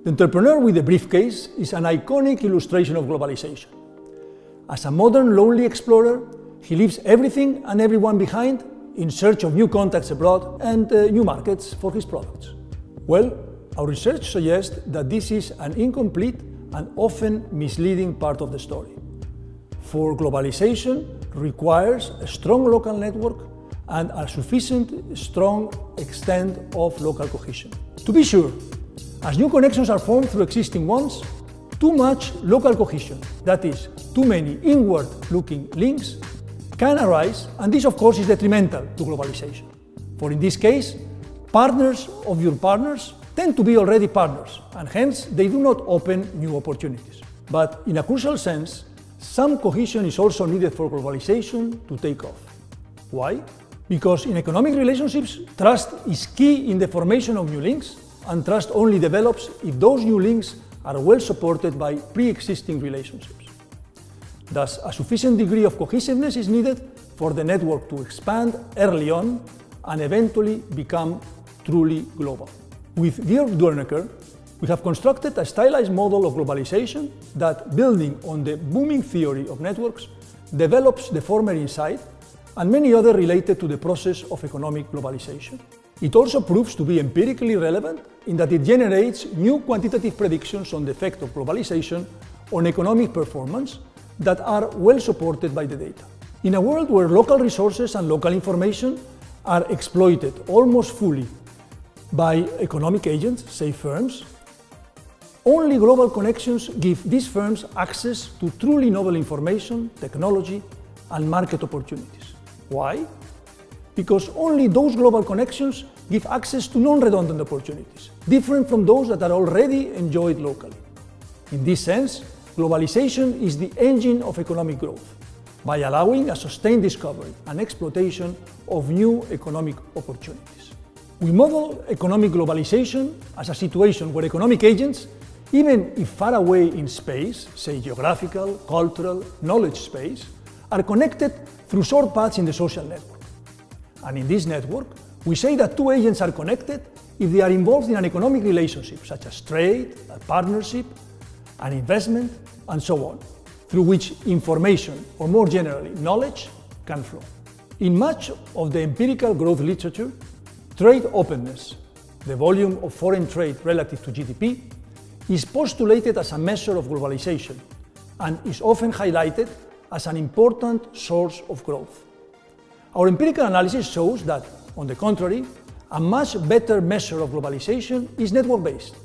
The entrepreneur with the briefcase is an iconic illustration of globalization. As a modern lonely explorer, he leaves everything and everyone behind in search of new contacts abroad and new markets for his products. Well, our research suggests that this is an incomplete and often misleading part of the story. For globalization requires a strong local network and a sufficient strong extent of local cohesion. To be sure, as new connections are formed through existing ones, too much local cohesion, that is, too many inward-looking links, can arise, and this of course is detrimental to globalization. For in this case, partners of your partners tend to be already partners, and hence they do not open new opportunities. But in a crucial sense, some cohesion is also needed for globalization to take off. Why? Because in economic relationships, trust is key in the formation of new links, and trust only develops if those new links are well supported by pre-existing relationships. Thus, a sufficient degree of cohesiveness is needed for the network to expand early on and eventually become truly global. With Georg Dörnecker, we have constructed a stylized model of globalization that, building on the booming theory of networks, develops the former insight and many others related to the process of economic globalization. It also proves to be empirically relevant in that it generates new quantitative predictions on the effect of globalization on economic performance that are well supported by the data. In a world where local resources and local information are exploited almost fully by economic agents, say firms, only global connections give these firms access to truly novel information, technology, and market opportunities. Why? Because only those global connections give access to non-redundant opportunities, different from those that are already enjoyed locally. In this sense, globalization is the engine of economic growth, by allowing a sustained discovery and exploitation of new economic opportunities. We model economic globalization as a situation where economic agents, even if far away in space, say geographical, cultural, knowledge space, are connected through short paths in the social network. And in this network, we say that two agents are connected if they are involved in an economic relationship, such as trade, a partnership, an investment, and so on, through which information, or more generally, knowledge, can flow. In much of the empirical growth literature, trade openness, the volume of foreign trade relative to GDP, is postulated as a measure of globalization and is often highlighted as an important source of growth. Our empirical analysis shows that, on the contrary, a much better measure of globalization is network-based.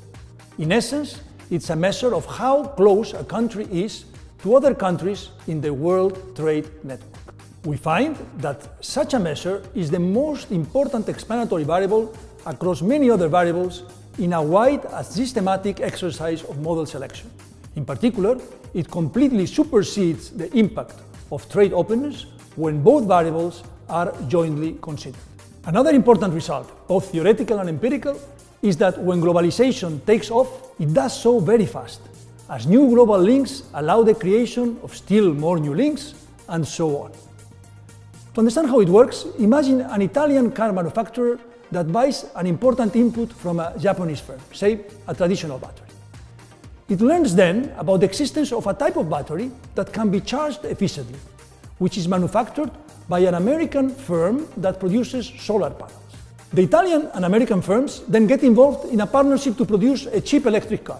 In essence, it's a measure of how close a country is to other countries in the World Trade Network. We find that such a measure is the most important explanatory variable across many other variables in a wide and systematic exercise of model selection. In particular, it completely supersedes the impact of trade openness when both variables are jointly considered. Another important result, both theoretical and empirical, is that when globalization takes off, it does so very fast, as new global links allow the creation of still more new links, and so on. To understand how it works, imagine an Italian car manufacturer that buys an important input from a Japanese firm, say a traditional battery. It learns then about the existence of a type of battery that can be charged efficiently, which is manufactured by an American firm that produces solar panels. The Italian and American firms then get involved in a partnership to produce a cheap electric car,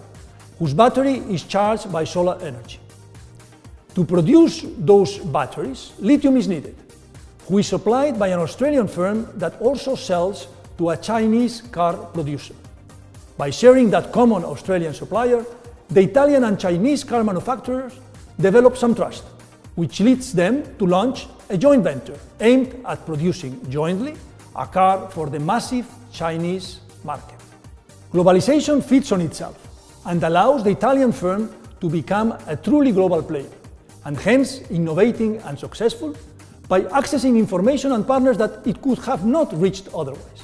whose battery is charged by solar energy. To produce those batteries, lithium is needed, which is supplied by an Australian firm that also sells to a Chinese car producer. By sharing that common Australian supplier, the Italian and Chinese car manufacturers develop some trust, which leads them to launch a joint venture aimed at producing jointly a car for the massive Chinese market. Globalization feeds on itself and allows the Italian firm to become a truly global player, and hence innovating and successful by accessing information and partners that it could have not reached otherwise.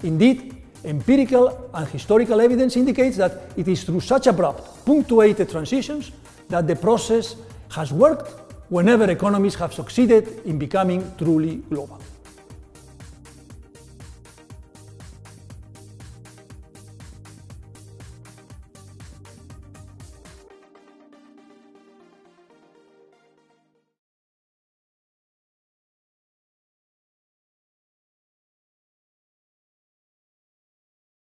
Indeed, empirical and historical evidence indicates that it is through such abrupt, punctuated transitions that the process has worked whenever economies have succeeded in becoming truly global.